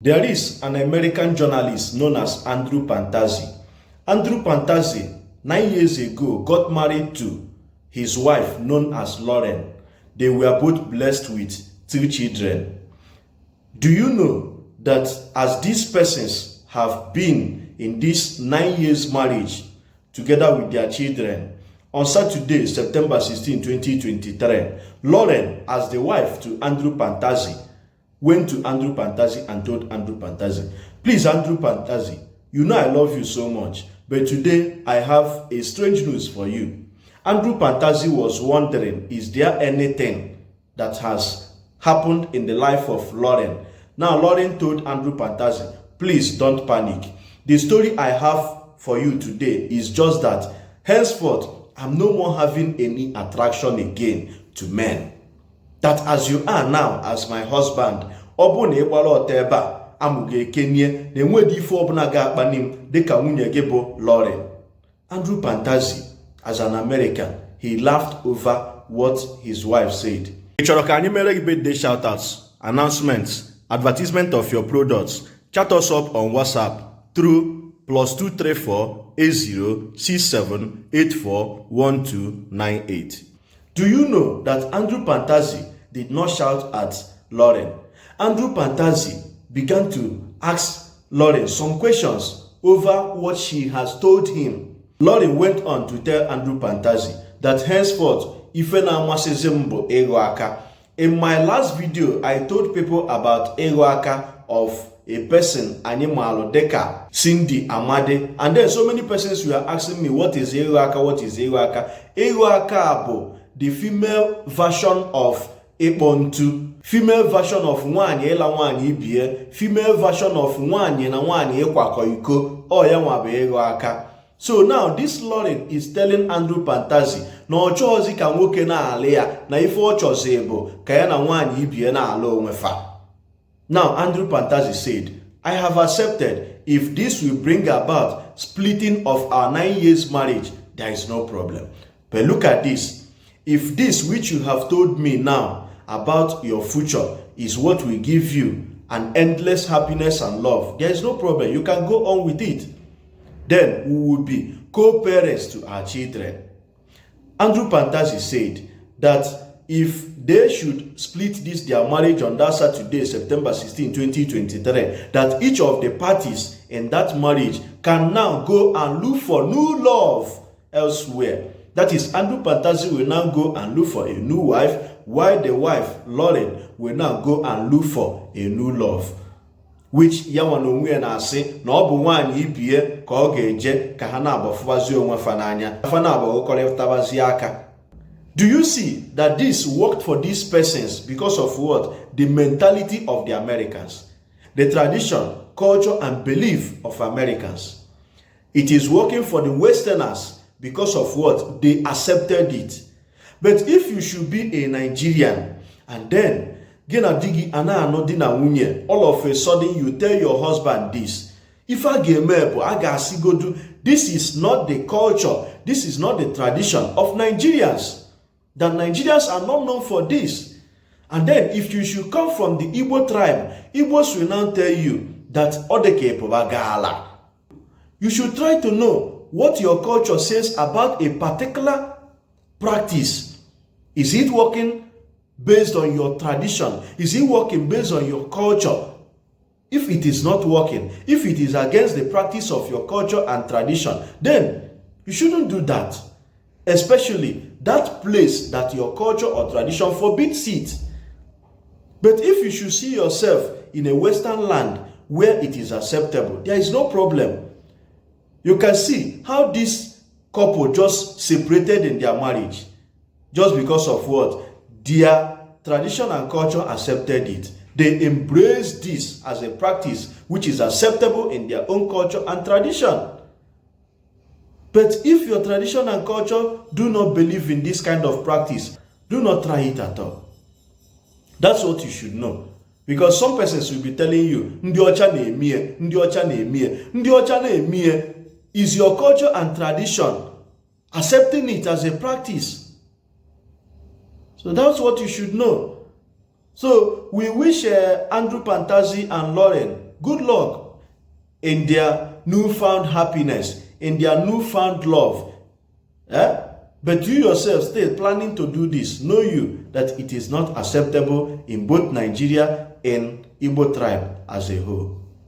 There is an American journalist known as Andrew Pantazzi. Andrew Pantazzi, 9 years ago, got married to his wife known as Lauren. They were both blessed with 2 children. Do you know that as these persons have been in this 9 years marriage together with their children, on Saturday, September 16, 2023, Lauren, as the wife to Andrew Pantazzi, went to Andrew Pantazzi and told Andrew Pantazzi, please, Andrew Pantazzi, you know I love you so much, but today I have a strange news for you. Andrew Pantazzi was wondering, is there anything that has happened in the life of Lauren? Now, Lauren told Andrew Pantazzi, please don't panic. The story I have for you today is just that henceforth, I'm no more having any attraction again to men. That as you are now as my husband, ọbụ na ịgbara ọtọ ebe a amụga ekenye na enwedị ife ọbụla ga-akpani m dịka nwunye gị bụ Lauren. Andrew Pantazzi, as an American, he laughed over what his wife said. Ị chọrọ ka anyị mere gị birthday shoutouts, announcements, advertisement of your products? Chat us up on WhatsApp through +234 8067 841298. Do you know that Andrew Pantazzi did not shout at Lauren? Andrew Pantazzi began to ask Lauren some questions over what she has told him. Lauren went on to tell Andrew Pantazzi that henceforth, ife na amasịzi m bụ ịrụ aka. In my last video, I told people about ịrụ aka of a person anyị maalụ dịka Cindy Amadi, and then so many persons were asking me, what is ịrụ aka? What is ịrụ aka? Ịrụ aka bụ the female version of Ekpontu, female version of nwaanyị ịla nwaanyị ibie, female version of nwaanyị na nwaanyị ịkwakọ iko, ọ ya nwa bụ ịrụ aka. So now this Lauren is telling Andrew Pantazzi na ọ chọọzi ka nwoke na-alị ya na ife ọ chọzi bụ ka ya na nwaanyị ibie na-alụ onwe fa. Now Andrew Pantazzi said, I have accepted if this will bring about splitting of our 9 years marriage, there is no problem. But look at this. If this which you have told me now about your future is what will give you an endless happiness and love, there is no problem. You can go on with it. Then we will be co-parents to our children. Andrew Pantazzi said that if they should split their marriage on that Saturday, September 16, 2023, that each of the parties in that marriage can now go and look for new love elsewhere. That is, Andrew Pantazzi will now go and look for a new wife, while the wife, Lauren, will now go and look for a new love. Which yawan onwe na-asị na ọ bụ nwaanyị ibie ka ọ ga-eje ka ha na-abọfụbazi onwe fa n'anya, fa na-abọgọkọrịtabazi aka. Do you see that this worked for these persons because of what? The mentality of the Americans, the tradition, culture, and belief of Americans. It is working for the Westerners because of what? They accepted it. But if you should be a Nigerian and then all of a sudden you tell your husband this, if I get this is not the culture, this is not the tradition of Nigerians. That Nigerians are not known for this. And then if you should come from the Igbo tribe, Igbos will now tell you that you should try to know what your culture says about a particular practice. Is it working based on your tradition? Is it working based on your culture? If it is not working, if it is against the practice of your culture and tradition, then you shouldn't do that. Especially that place that your culture or tradition forbids it. But if you should see yourself in a Western land where it is acceptable, there is no problem. You can see how this couple just separated in their marriage just because of what? Their tradition and culture accepted it. They embraced this as a practice which is acceptable in their own culture and tradition. But if your tradition and culture do not believe in this kind of practice, do not try it at all. That's what you should know. Because some persons will be telling you, Ndi ocha na-emie, Ndi ocha na-emie, Ndi ocha na-emie. Is your culture and tradition accepting it as a practice? So that's what you should know. So we wish Andrew Pantazzi and Lauren good luck in their newfound happiness, in their newfound love. But you yourself still planning to do this, know you that it is not acceptable in both Nigeria and Igbo tribe as a whole.